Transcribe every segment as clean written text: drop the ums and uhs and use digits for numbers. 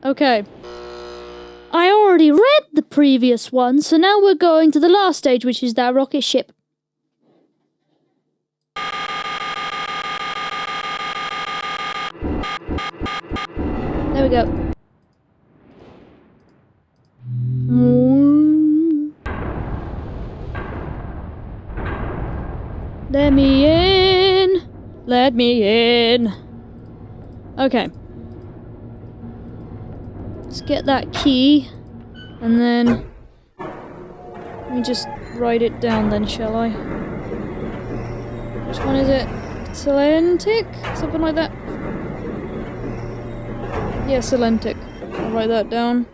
Okay. I already read the previous one, so now we're going to the last stage, which is that rocket ship. There we go. Let me in. Let me in. Okay. Let's get that key. And then... let me just write it down then, shall I? Which one is it? Selentic? Something like that? Yeah, Selentic. I'll write that down.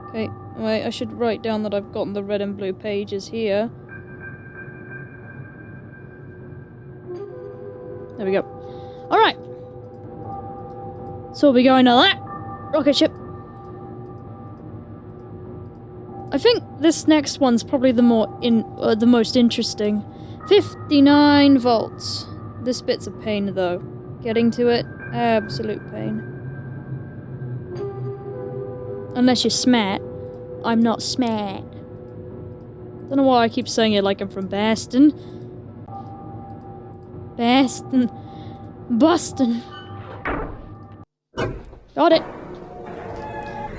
Okay, wait, I should write down that I've gotten the red and blue pages here. There we go. Alright! So we're going to that rocket ship. I think this next one's probably the most interesting. 59 volts. This bit's a pain though. Getting to it, absolute pain. Unless you're smart. I'm not smart. Don't know why I keep saying it like I'm from Boston. Boston. Boston. Got it.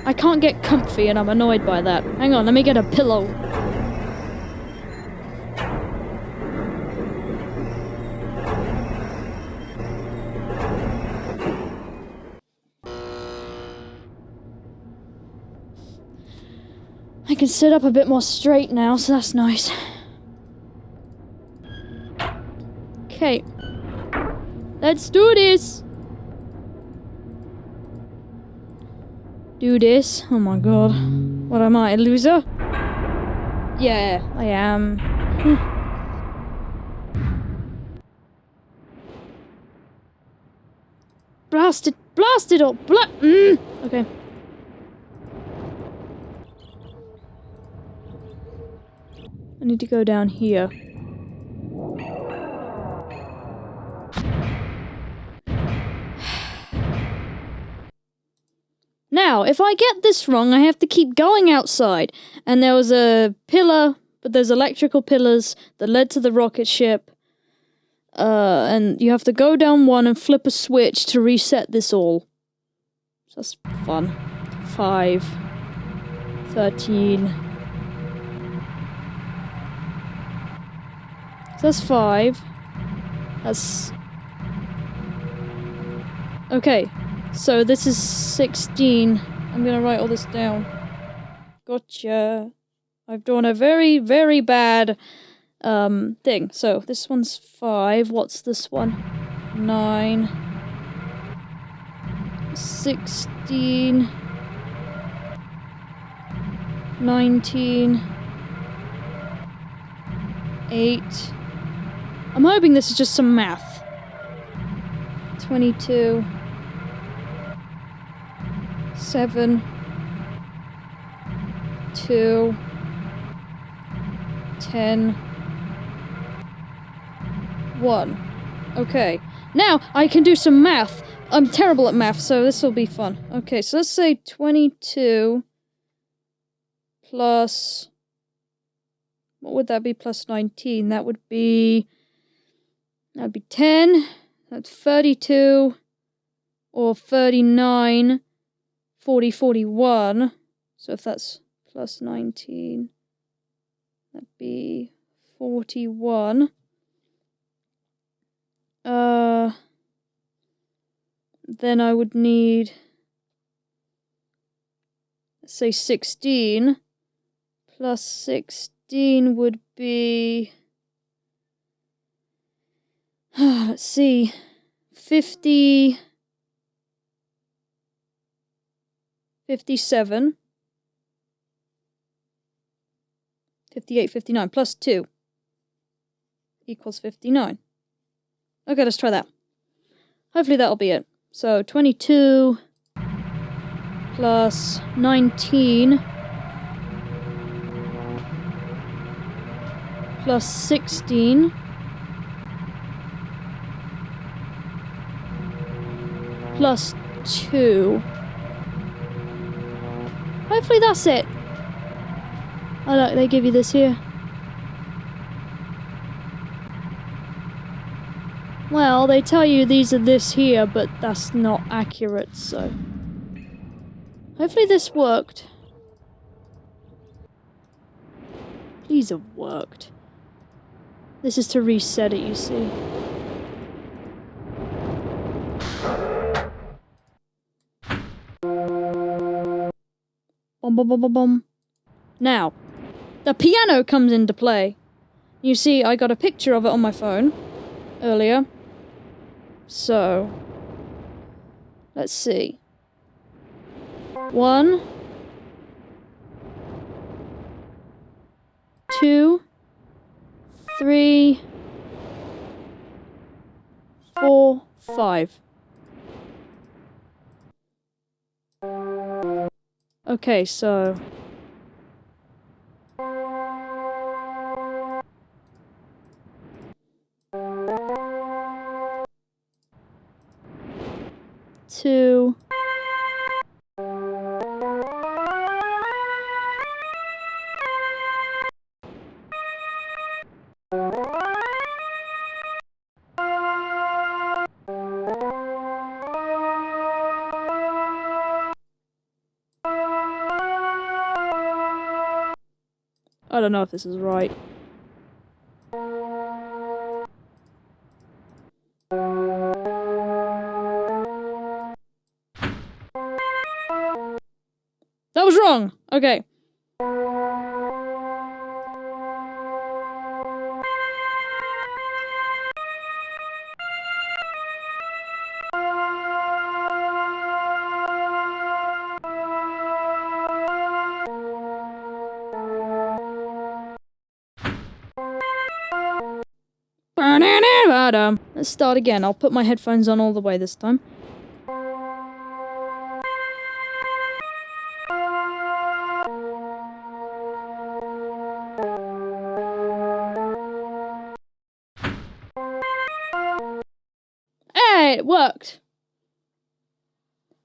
I can't get comfy and I'm annoyed by that. Hang on, let me get a pillow. I can sit up a bit more straight now, so that's nice. Okay. Let's do this! Do this? Oh my god. What am I, a loser? Yeah, I am. Blast it! Blast it up! Okay. I need to go down here. Now, if I get this wrong, I have to keep going outside. And there was a pillar, but there's electrical pillars that led to the rocket ship. And you have to go down one and flip a switch to reset this all. So that's fun. 5. 13. So that's 5. That's... okay. So this is 16. I'm gonna write all this down. Gotcha. I've drawn a very, very bad thing. So this one's 5. What's this one? 9. 16. 19. 8. I'm hoping this is just some math. 22. 7, 2, 10, 1. Okay. Now I can do some math. I'm terrible at math, so this will be fun. Okay, so let's say 22 plus... what would that be plus 19? That would be 10. That's 32 or 39. 40, 41. So if that's plus 19, that'd be 41. Then I would need, let's say 16. Plus 16 would be, let's see, 50... 57, 58, 59, plus 2 equals 59. Okay, let's try that. Hopefully that'll be it. So 22 plus 19 plus 16 plus 2. Hopefully that's it. Oh look, they give you this here. Well, they tell you these are this here, but that's not accurate, so... Hopefully this worked. Please have worked. This is to reset it, you see. Bum bum bum bum bum. Now, the piano comes into play. You see, I got a picture of it on my phone earlier. So, let's see. 1, 2, 3, 4, 5. Okay, so... Two. I don't know if this is right. That was wrong! Okay. Let's start again. I'll put my headphones on all the way this time. Hey, it worked!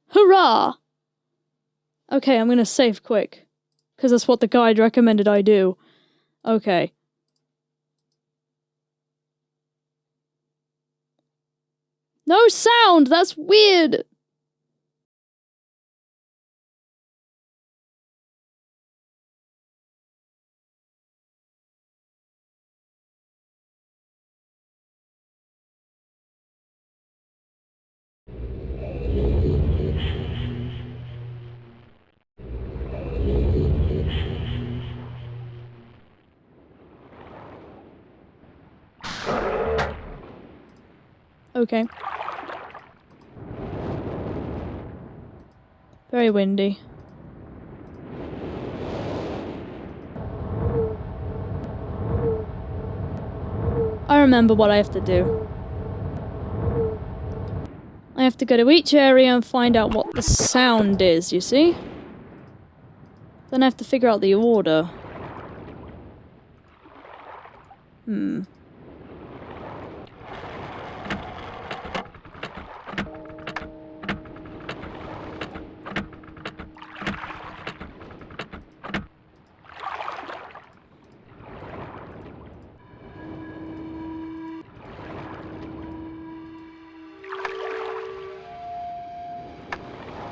Hurrah! Okay, I'm gonna save quick. Because that's what the guide recommended I do. Okay. No sound! That's weird! Okay. Very windy. I remember what I have to do. I have to go to each area and find out what the sound is, you see? Then I have to figure out the order.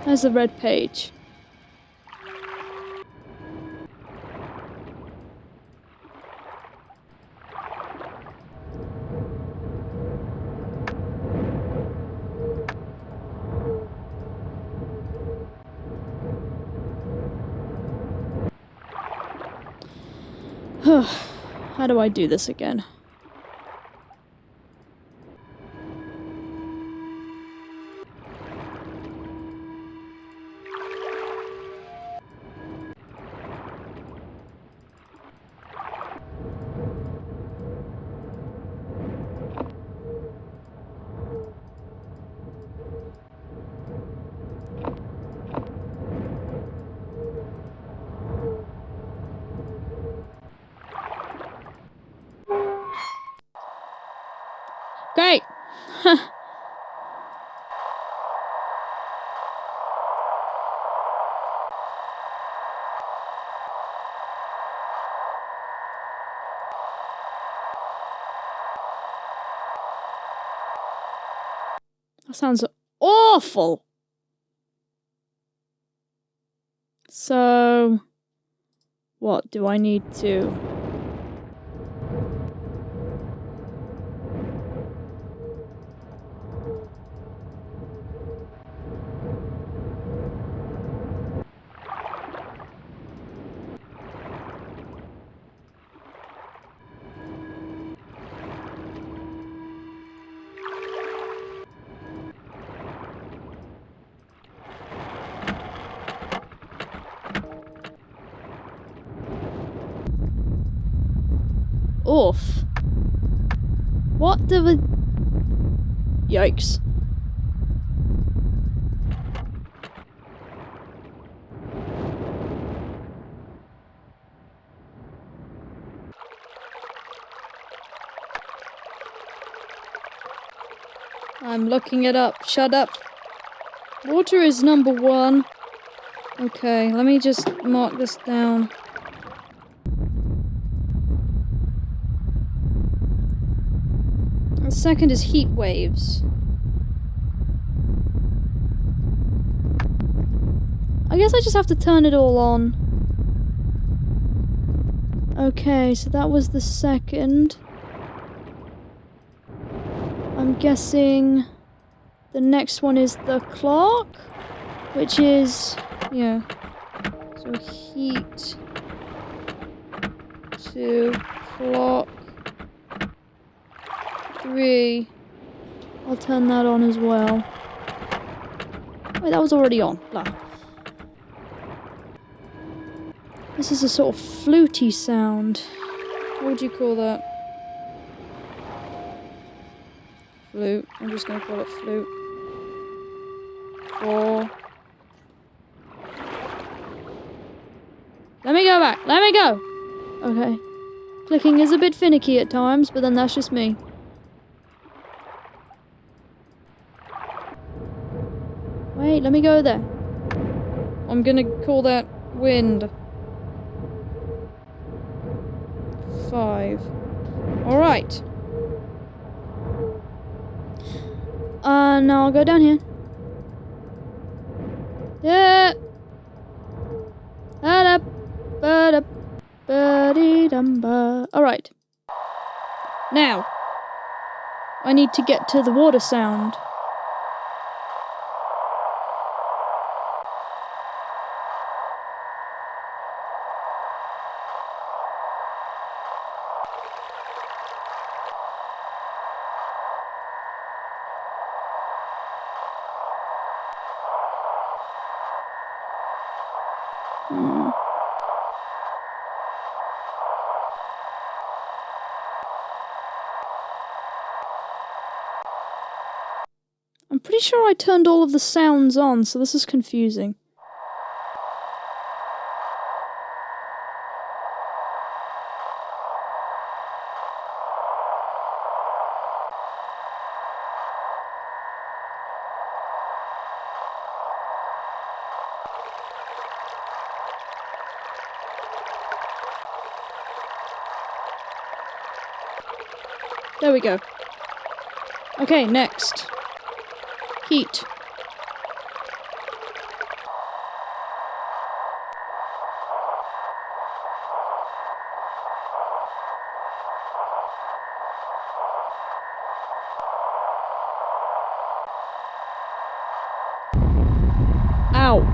There's the red page. How do I do this again? Great! That sounds awful. So, what do I need to... Oof. What the... Yikes. I'm looking it up. Shut up. Water is number 1. Okay, let me just mark this down. The second is heat waves. I guess I just have to turn it all on. Okay, so that was the second. I'm guessing the next one is the clock, which is, yeah. So heat to clock 3. I'll turn that on as well. Wait, that was already on. Blah. This is a sort of fluty sound. What would you call that? Flute. I'm just gonna call it flute. 4. Let me go back. Let me go! Okay. Clicking is a bit finicky at times, but then that's just me. Wait, let me go there. I'm gonna call that wind. 5. Alright. Now I'll go down here. Yeah. Alright. Now, I need to get to the water sound. I'm pretty sure I turned all of the sounds on, so this is confusing. There we go. Okay, next. Heat. Ow.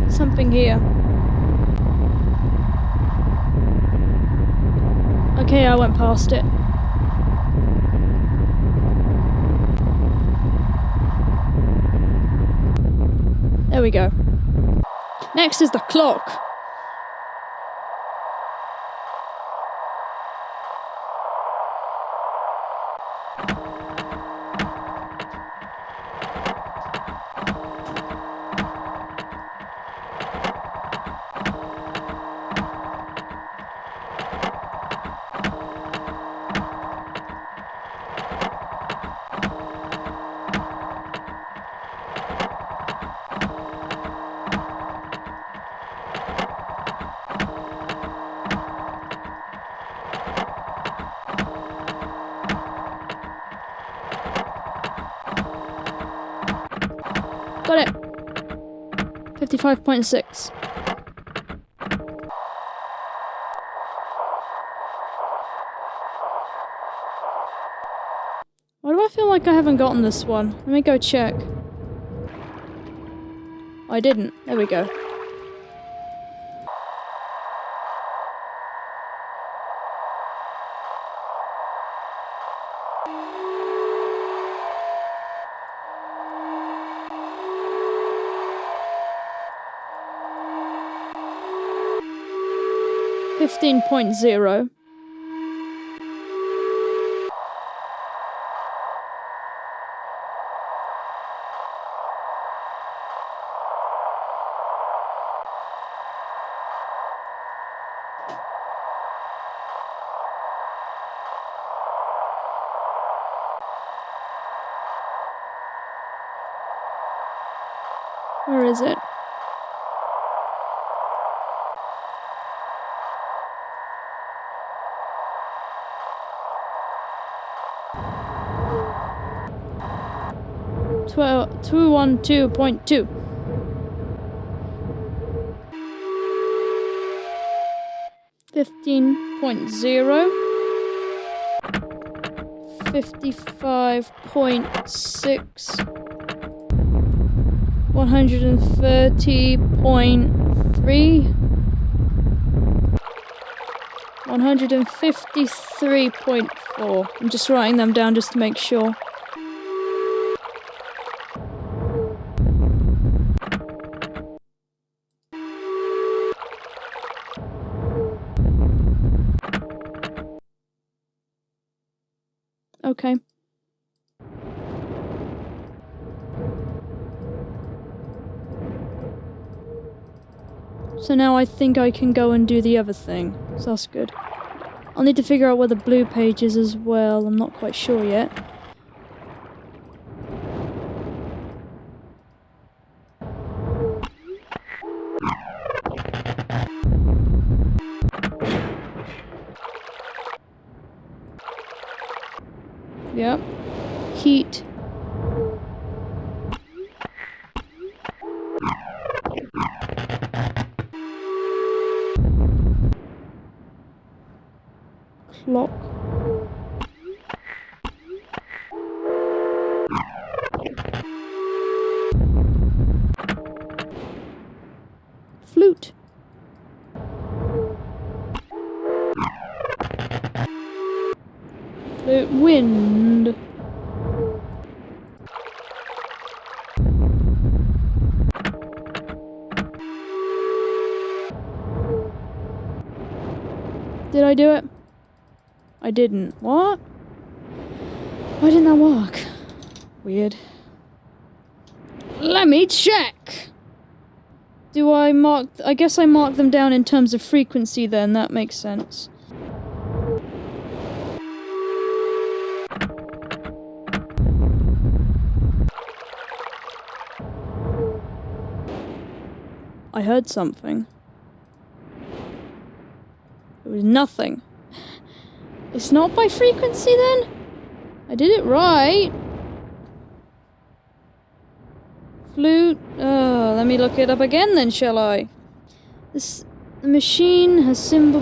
Something here. Okay, I went past it. There we go. Next is the clock. 55.6. Why do I feel like I haven't gotten this one? Let me go check. I didn't. There we go. $15.0. Where is it? Well, 212.2. $15.0. 55.6. 130.3. 153.4. I'm just writing them down just to make sure. Okay. So now I think I can go and do the other thing. So that's good. I'll need to figure out where the blue page is as well. I'm not quite sure yet. Yep. Heat. Clock. Flute. Flute. Wind. Did I do it? I didn't. What? Why didn't that work? Weird. Let me check! Do I mark... I guess I mark them down in terms of frequency then, that makes sense. I heard something. It was nothing. It's not by frequency then? I did it right. Flute. Oh, let me look it up again then, shall I? The machine has symbol.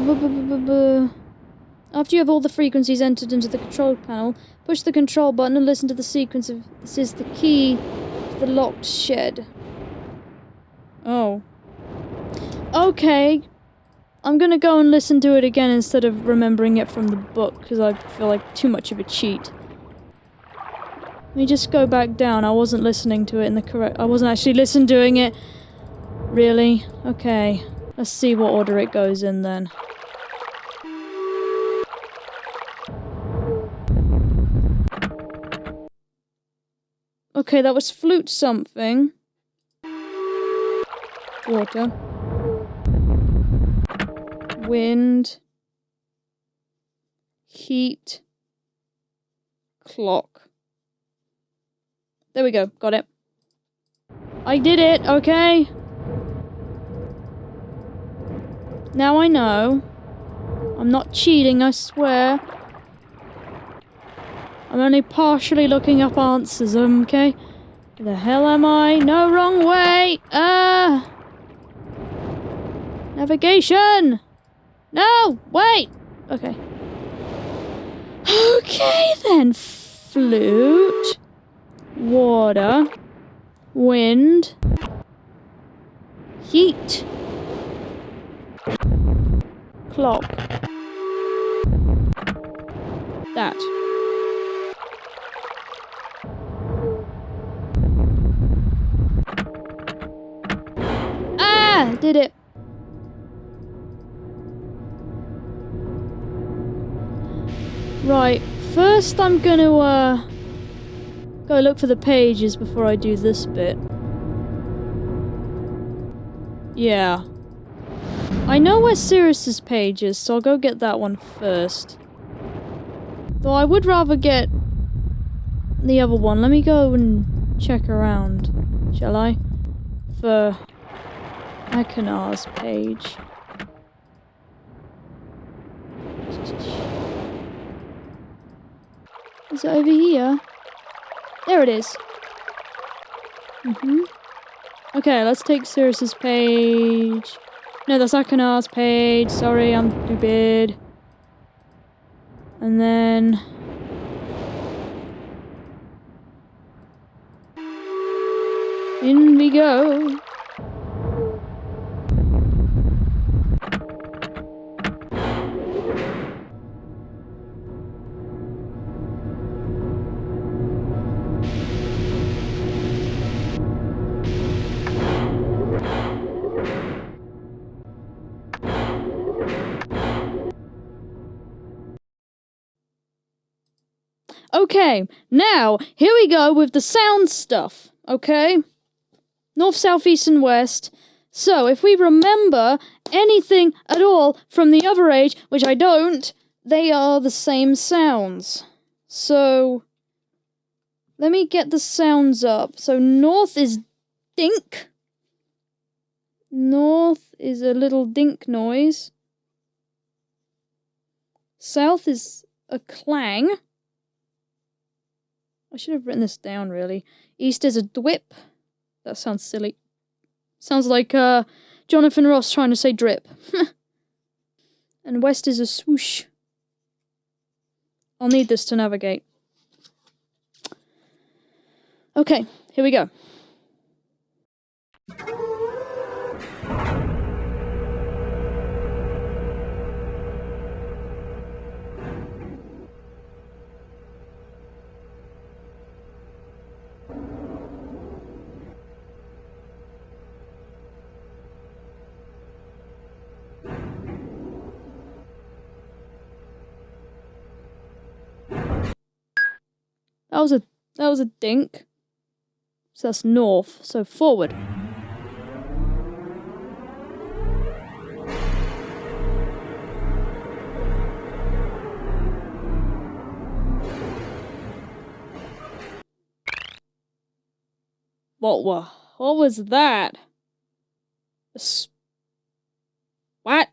After you have all the frequencies entered into the control panel, push the control button and listen to the sequence of... This is the key to the locked shed. Oh. Okay. I'm gonna go and listen to it again instead of remembering it from the book, because I feel like too much of a cheat. Let me just go back down. I wasn't listening to it in the correct... I wasn't actually listening doing it. Really? Okay. Let's see what order it goes in then. Okay, that was flute something. Water. Wind. Heat. Clock. There we go. Got it. I did it, okay? Now I know. I'm not cheating, I swear. I'm only partially looking up answers, okay? Where the hell am I? No, wrong way! Navigation! No! Wait! Okay. Okay then. Flute. Water. Wind. Heat. Clock. That. Ah! Did it. Right. First I'm gonna, go look for the pages before I do this bit. Yeah. I know where Sirius's page is, so I'll go get that one first. Though I would rather get the other one. Let me go and check around, shall I? For Akanar's page. Is it over here? There it is. Okay, let's take Sirius's page. No, that's Akanar's page. Sorry, I'm stupid. And then... in we go. Okay, now, here we go with the sound stuff, okay? North, south, east, and west. So, if we remember anything at all from the other age, which I don't, they are the same sounds. So, let me get the sounds up. So, north is dink. North is a little dink noise. South is a clang. I should have written this down, really. East is a dwip. That sounds silly. Sounds like, Jonathan Ross trying to say drip. And west is a swoosh. I'll need this to navigate. Okay, here we go. That was a dink. So that's north. So forward. What was that? What?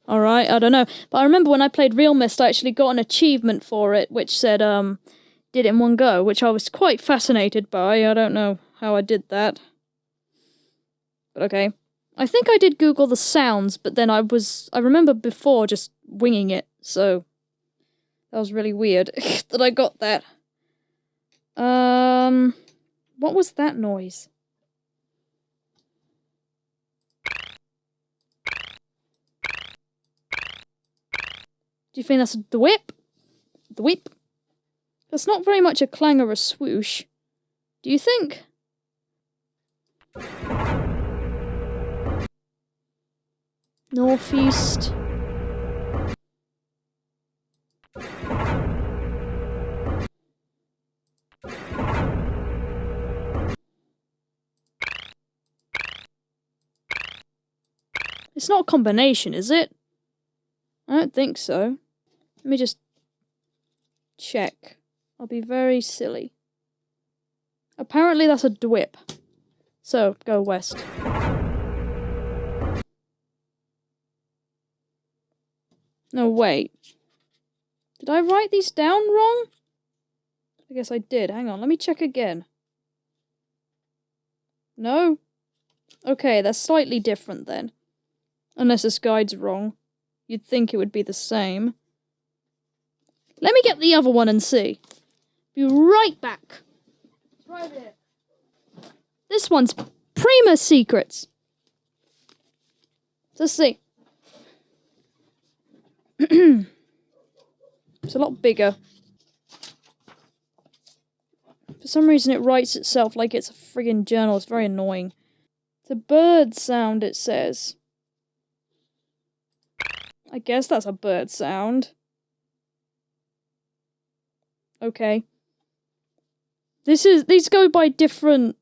Alright, I don't know. But I remember when I played Real Myst, I actually got an achievement for it, which said, did it in one go, which I was quite fascinated by. I don't know how I did that. But okay. I think I did Google the sounds, but then I remember before just winging it, so that was really weird that I got that. What was that noise? Do you think that's the whip? The whip? That's not very much a clang or a swoosh. Do you think? Northeast. It's not a combination, is it? I don't think so. Let me just check. I'll be very silly. Apparently that's a dwip. So, go west. No, wait. Did I write these down wrong? I guess I did. Hang on, let me check again. No? Okay, that's slightly different then. Unless this guide's wrong. You'd think it would be the same. Let me get the other one and see. Be right back. It's right here. This one's Prima Secrets. Let's see. It's a lot bigger. For some reason it writes itself like it's a friggin' journal. It's very annoying. It's a bird sound, it says. I guess that's a bird sound. Okay. These go by different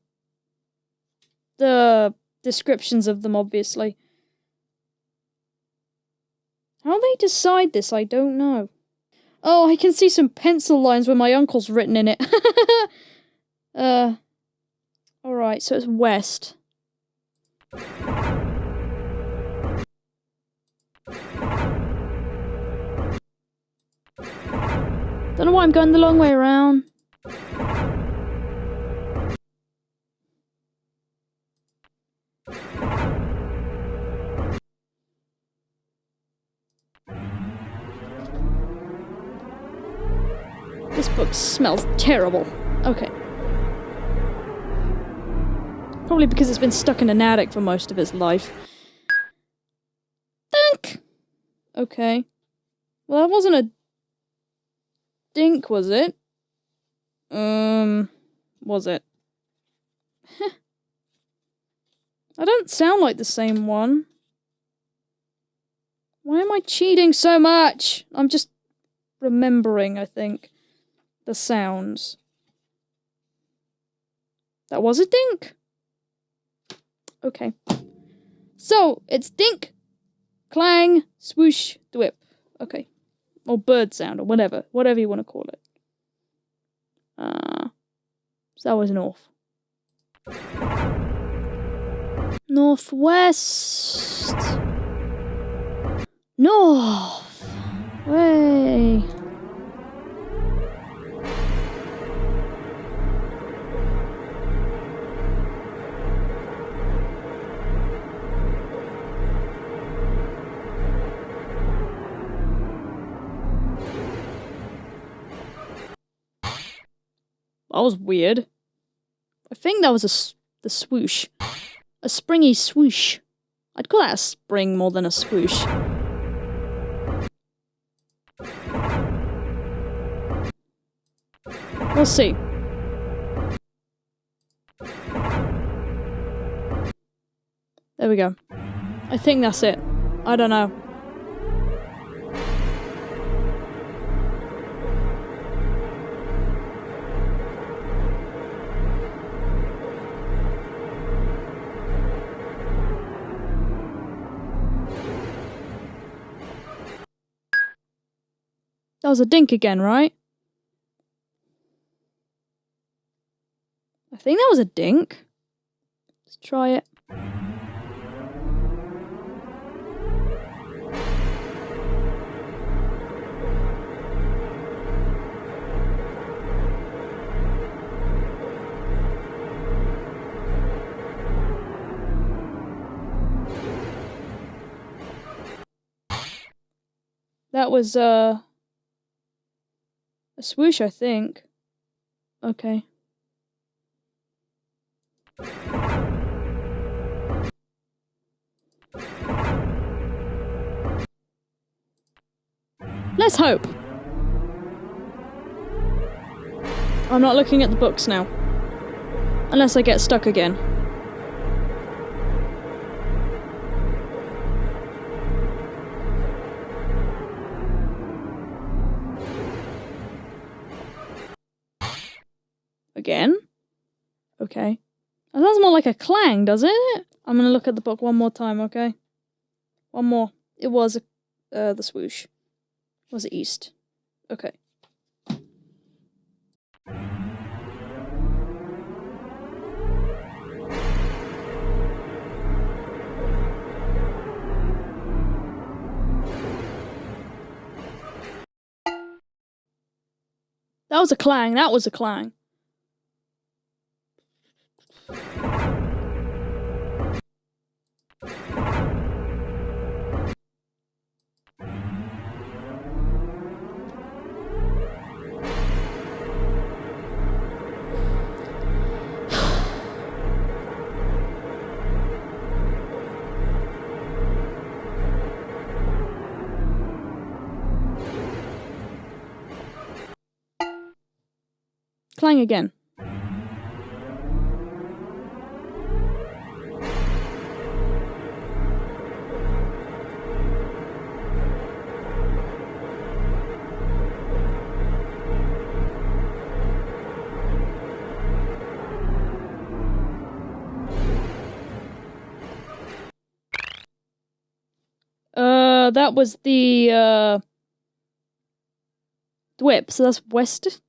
descriptions of them, obviously. How they decide this, I don't know. Oh, I can see some pencil lines where my uncle's written in it. Alright, so it's west. Don't know why I'm going the long way around. This book smells terrible. Okay. Probably because it's been stuck in an attic for most of its life. Dink! Okay. Well, that wasn't a dink, was it? Was it? I don't sound like the same one. Why am I cheating so much? I'm just remembering, I think, the sounds. That was a dink? Okay. So, it's dink, clang, swoosh, dwip. Okay. Or bird sound, or whatever. Whatever you want to call it. So that was north. Northwest. North. Way. That was weird. I think that was the swoosh. A springy swoosh. I'd call that a spring more than a swoosh. We'll see. There we go. I think that's it. I don't know. That was a dink again, right? I think that was a dink. Let's try it. That was, a swoosh, I think. Okay. Let's hope. I'm not looking at the books now. Unless I get stuck again. Again? Okay. That sounds more like a clang, doesn't it? I'm gonna look at the book one more time, okay? One more. It was the swoosh. Was it east? Okay. That was a clang, that was a clang. Clang again. That was the, whip, so that's west.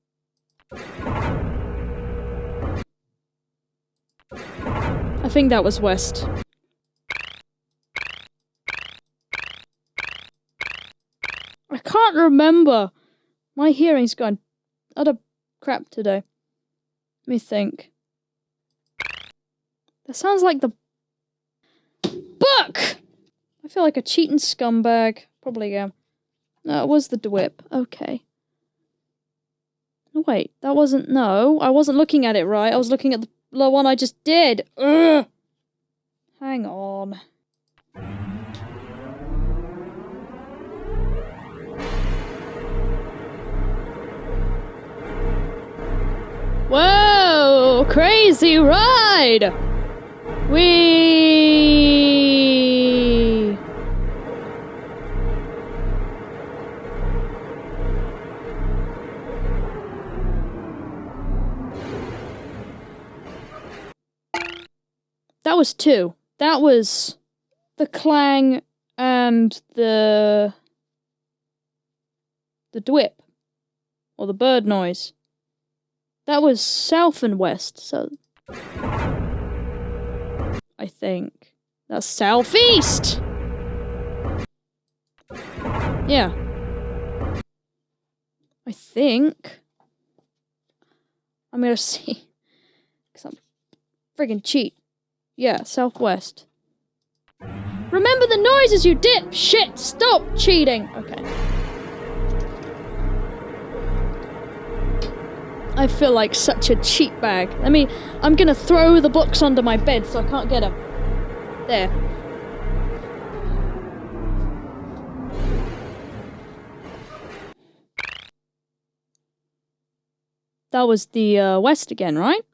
I think that was west. I can't remember. My hearing's gone utter crap today. Let me think. That sounds like the book! I feel like a cheating scumbag. Probably am. No, it was the DWIP. Okay. No, wait, that wasn't... No, I wasn't looking at it right. I was looking at the one I just did. Ugh! Hang on. Whoa! Crazy ride! Whee! That was two. That was the clang and the dwip. Or the bird noise. That was south and west, so... I think. That's southeast! Yeah. I think. I'm gonna see. Because I'm friggin' cheat. Yeah, southwest. Remember the noises, you dip! Shit! Stop cheating! Okay. I feel like such a cheat bag. I'm gonna throw the books under my bed so I can't get them. There. That was the, west again, right?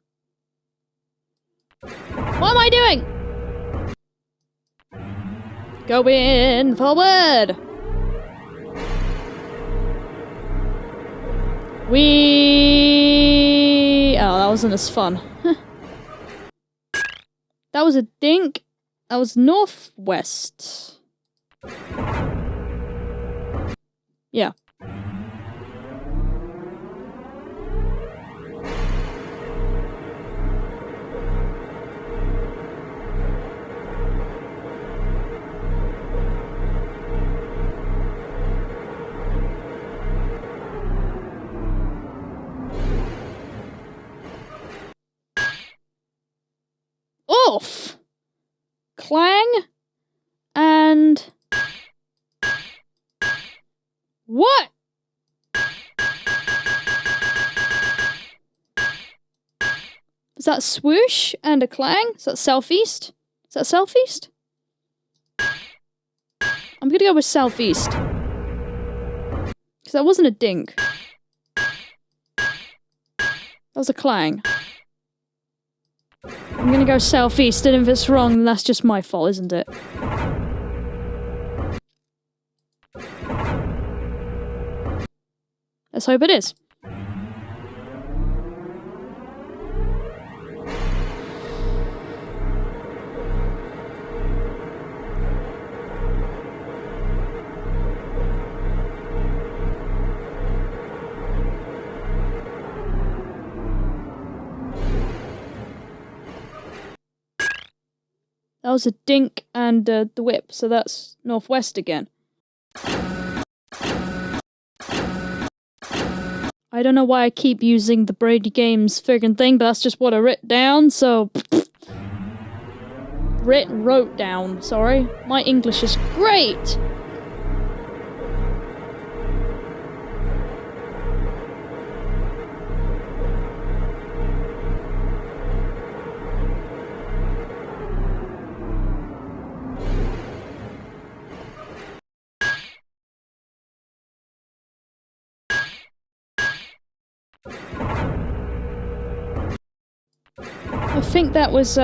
What am I doing? Going forward! Oh, that wasn't as fun. That was a dink. That was northwest. Yeah. Oof! Clang and... What? Is that swoosh and a clang? Is that southeast? Is that southeast? I'm gonna go with southeast. Because that wasn't a dink. That was a clang. I'm gonna go southeast, and if it's wrong, then that's just my fault, isn't it? Let's hope it is. That was a dink and the whip, so that's northwest again. I don't know why I keep using the Brady Games friggin' thing, but that's just what I wrote down, so... wrote down, sorry. My English is great! I think that was,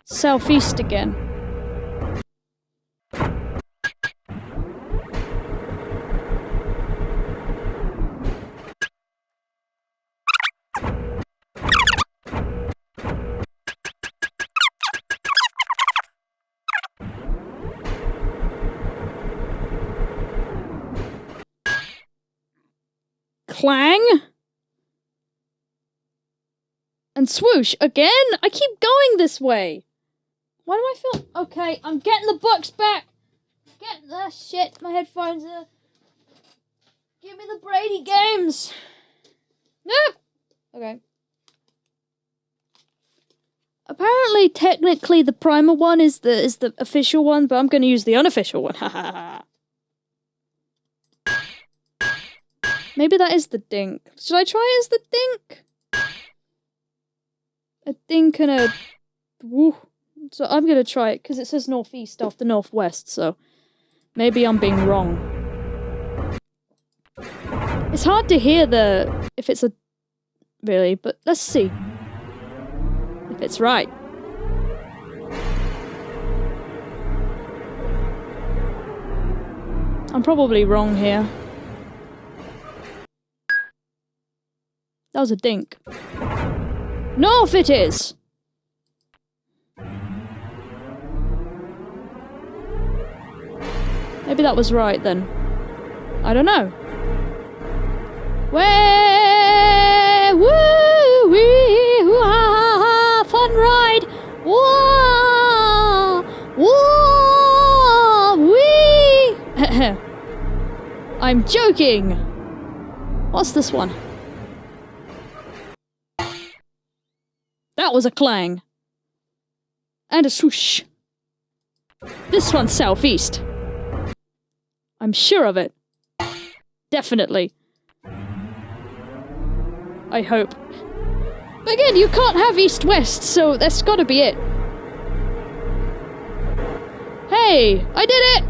southeast again. Clang? And swoosh again? I keep going this way. Why do I feel... Okay, I'm getting the books back. Get the shit. My headphones are... Give me the Brady games. Nope. Okay. Apparently, technically, the primer one is the official one, but I'm going to use the unofficial one. Ha ha ha. Maybe that is the dink. Should I try as the dink? A dink and a... Woo. So I'm gonna try it, because it says northeast after northwest, so... Maybe I'm being wrong. It's hard to hear the... If it's a... Really, but let's see. If it's right. I'm probably wrong here. That was a dink. North it is! Maybe that was right then. I don't know. Where woo wee hoo ha ha ha, fun ride! Whoa wee. I'm joking. What's this one? That was a clang. And a swoosh. This one's southeast. I'm sure of it. Definitely. I hope. But again, you can't have east-west, so that's gotta be it. Hey! I did it!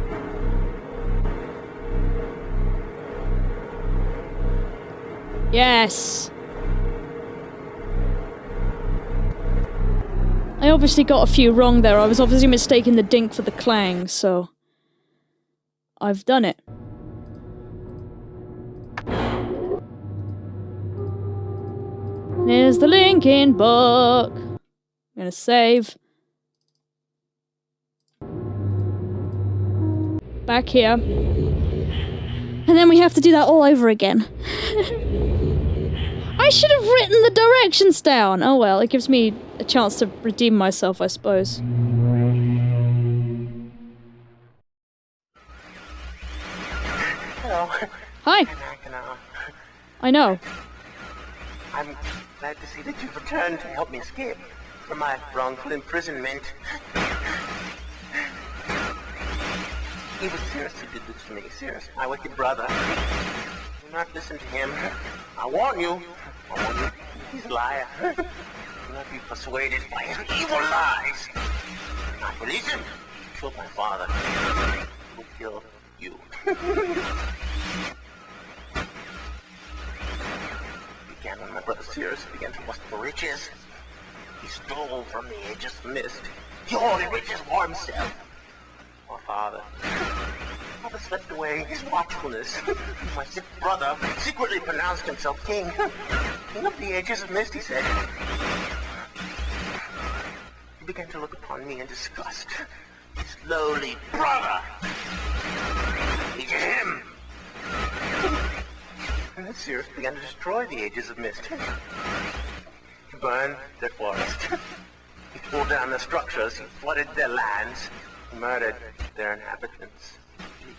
Yes! I obviously got a few wrong there. I was obviously mistaking the dink for the clang, so... I've done it. Here's the Linkin book. I'm gonna save. Back here. And then we have to do that all over again. I should have written the directions down! Oh well, it gives me a chance to redeem myself, I suppose. Hello. Hi. I know. I'm glad to see that you've returned to help me escape from my wrongful imprisonment. He was Cirrus who did this to me. Cirrus, my wicked brother. Do not listen to him. I warn you. He's a liar. Do not be persuaded by his evil lies. Do not believe him. He killed my father. He will kill you. Began when my brother Cirrus began to lust for riches. He stole from the ages of Myst. He hoarded riches for himself. My father swept away his watchfulness. My sick brother secretly pronounced himself king. King of the ages of Myst, he said. He began to look upon me in disgust. His lowly brother. He did him. And then Cirrus began to destroy the ages of Myst. He burned their forest. He tore down their structures. He flooded their lands. He murdered their inhabitants.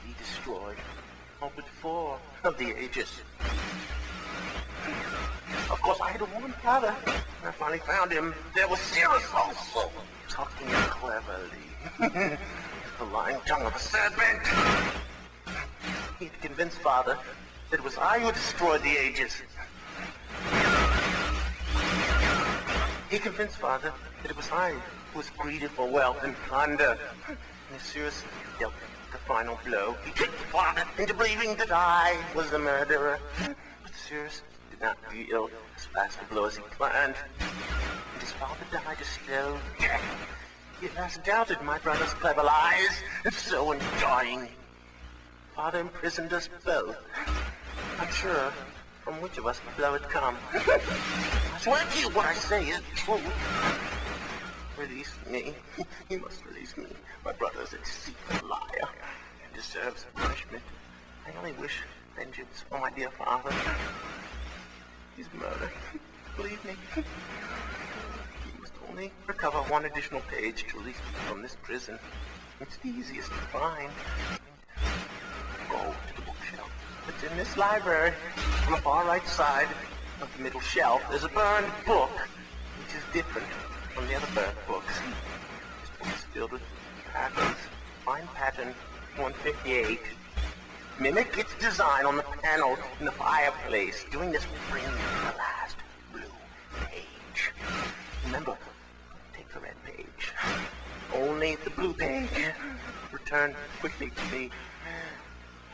He destroyed all but 4 of the ages. Of course, I had to warn father. When I finally found him, there was Cirrus also, talking cleverly. The lying tongue of a serpent. He had convinced father that it was I who destroyed the ages. He convinced father that it was I who was greedy for wealth and plunder. And Cirrus dealt the final blow. He tricked father into believing that I was the murderer. But Cirrus did not deal as fast a blow as he planned. his father died a slow death. He has doubted my brother's clever lies, and so in dying, father imprisoned us both. Unsure from which of us the blow had come. I swear to you what I say is true. Release me. You must release me. My brother is a deceitful liar and deserves punishment. I only wish vengeance for my dear father. His murder. Believe me. He must only recover one additional page to release me from this prison. It's the easiest to find. Go to the bookshelf. It's in this library. On the far right side of the middle shelf, there's a burned book, which is different from the other burnt books. This book is filled with patterns. Find pattern 158. Mimic its design on the panel in the fireplace. Doing this will bring you to the last blue page. Remember, take the red page. Only the blue page. Return quickly to me.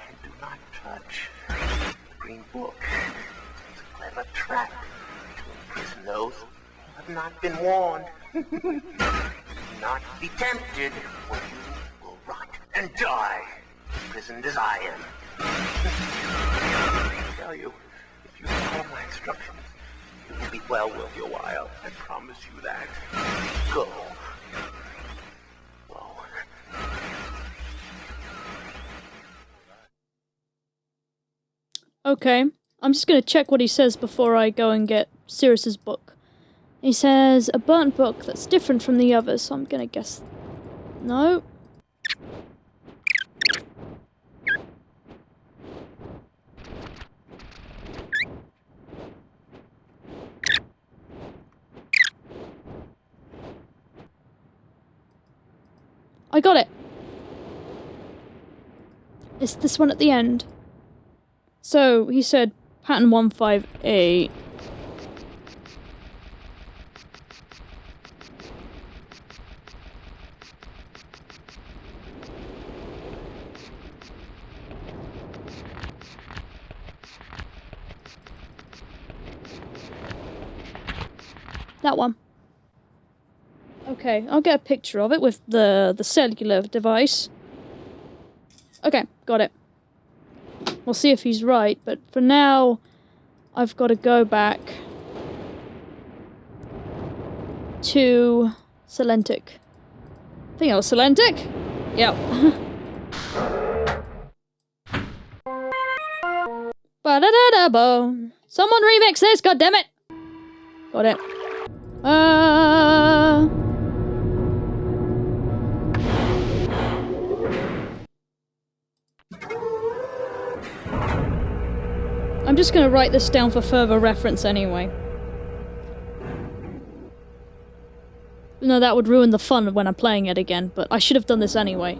And do not touch the green book. It's a clever trap to imprison those who have not been warned. Do not be tempted, or you will rot and die, imprisoned as I am. I tell you, if you follow my instructions, it will be well worth your while. I promise you that. Go. Go. Okay, I'm just gonna check what he says before I go and get Sirius's book. He says a burnt book that's different from the others, so I'm gonna guess. No. I got it. It's this one at the end. So, he said pattern 158. That one. Okay, I'll get a picture of it with the cellular device. Okay, got it. We'll see if he's right, but for now, I've got to go back to Selentic. I think it was Selentic? Yep. Ba-da-da-da-bo. Someone remix this, goddammit! Got it. I'm just gonna write this down for further reference anyway. No, that would ruin the fun when I'm playing it again, but I should have done this anyway.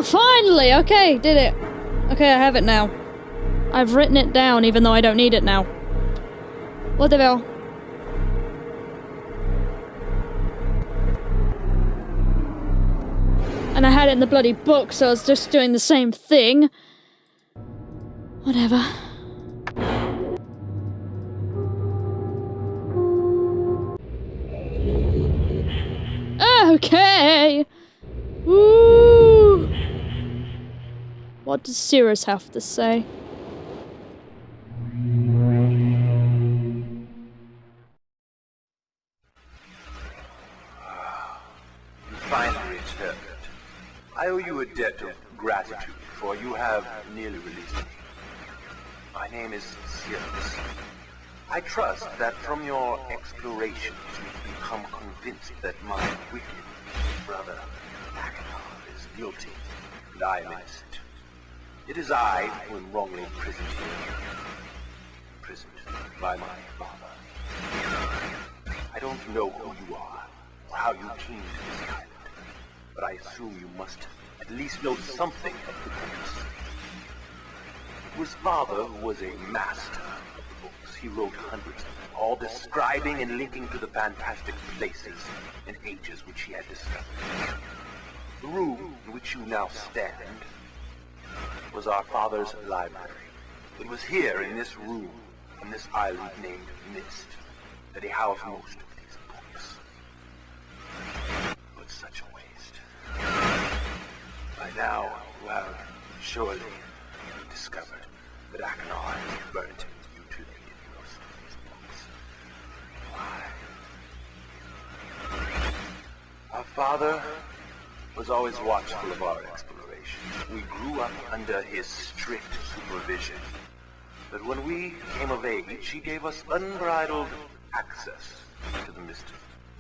Oh, finally! Okay, did it. Okay, I have it now. I've written it down, even though I don't need it now. What the hell? And I had it in the bloody book, so I was just doing the same thing. Whatever. Okay! Woo! What does Cirrus have to say? You finally returned. I owe you a debt of gratitude, for you have nearly released me. My name is Cirrus. I trust that from your explorations you've become convinced that my wicked brother Akenov is guilty, and I am innocent. It is I who am wrongly imprisoned here. Imprisoned by my father. I don't know who you are, or how you came to this island, but I assume you must at least know something of the books. His father was a master of the books. He wrote hundreds of them, all describing and linking to the fantastic places and ages which he had discovered. The room in which you now stand was our father's library. It was here in this room, on this island named Myst, that he housed most of these books. But such a waste. By now, you have surely discovered that Akenov has burnt mutilated most of these books. Why? Our father was always watchful of our explorations. We grew up under his strict supervision. But when we came of age, he gave us unbridled access to the Myst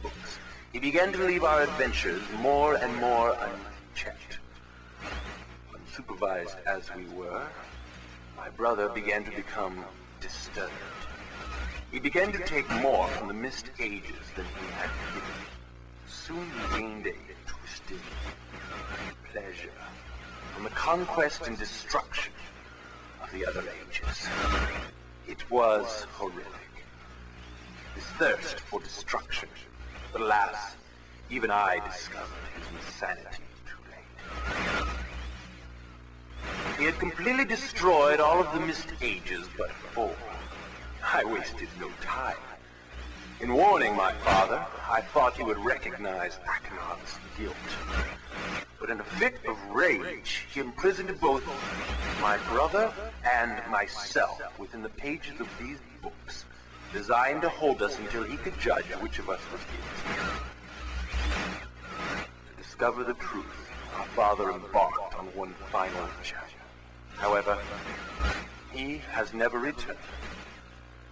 books. He began to leave our adventures more and more unchecked. Unsupervised as we were, my brother began to become disturbed. He began to take more from the Myst ages than he had given. Soon he gained a twisted pleasure from the conquest and destruction of the other ages. It was horrific. His thirst for destruction. But alas, even I discovered his insanity too late. He had completely destroyed all of the Myst ages but 4. I wasted no time. In warning my father, I thought he would recognize Akenov's guilt. But in a fit of rage, he imprisoned both my brother and myself within the pages of these books, designed to hold us until he could judge which of us was guilty. To discover the truth, our father embarked on one final chapter. However, he has never returned.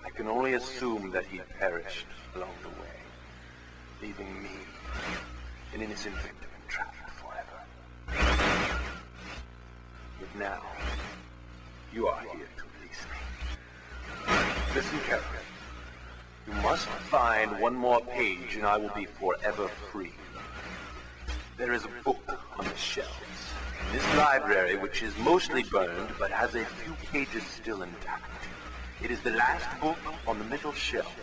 I can only assume that he perished along the way, leaving me, an innocent victim, entrapped forever. But now, you are here to release me. Listen carefully. You must find one more page and I will be forever free. There is a book on the shelves in this library which is mostly burned but has a few pages still intact. It is the last book on the middle shelf.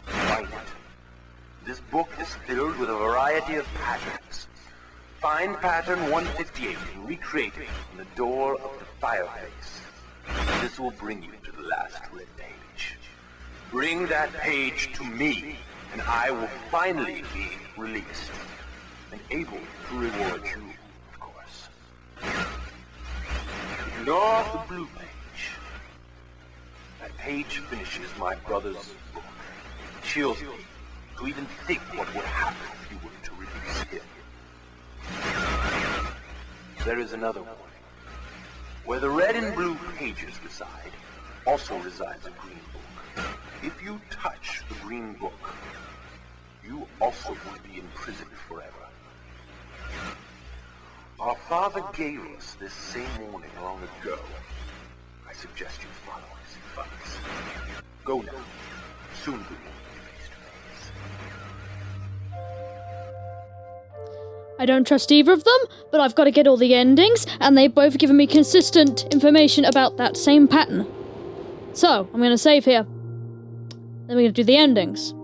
Find it. This book is filled with a variety of patterns. Find pattern 158 and recreate it on the door of the fireplace. This will bring you to the last red page. Bring that page to me, and I will finally be released, and able to reward you, of course. Ignore the blue page. That page finishes my brother's book. It chills me to even think what would happen if you were to release him. There is another warning. Where the red and blue pages reside, also resides a green book. If you touch the green book, you also will be imprisoned forever. Our father gave us this same warning long ago. I suggest you follow his advice. Go now. Soon we will be face to face. I don't trust either of them, but I've got to get all the endings, and they've both given me consistent information about that same pattern. So, I'm going to save here. Then we're going to do the endings.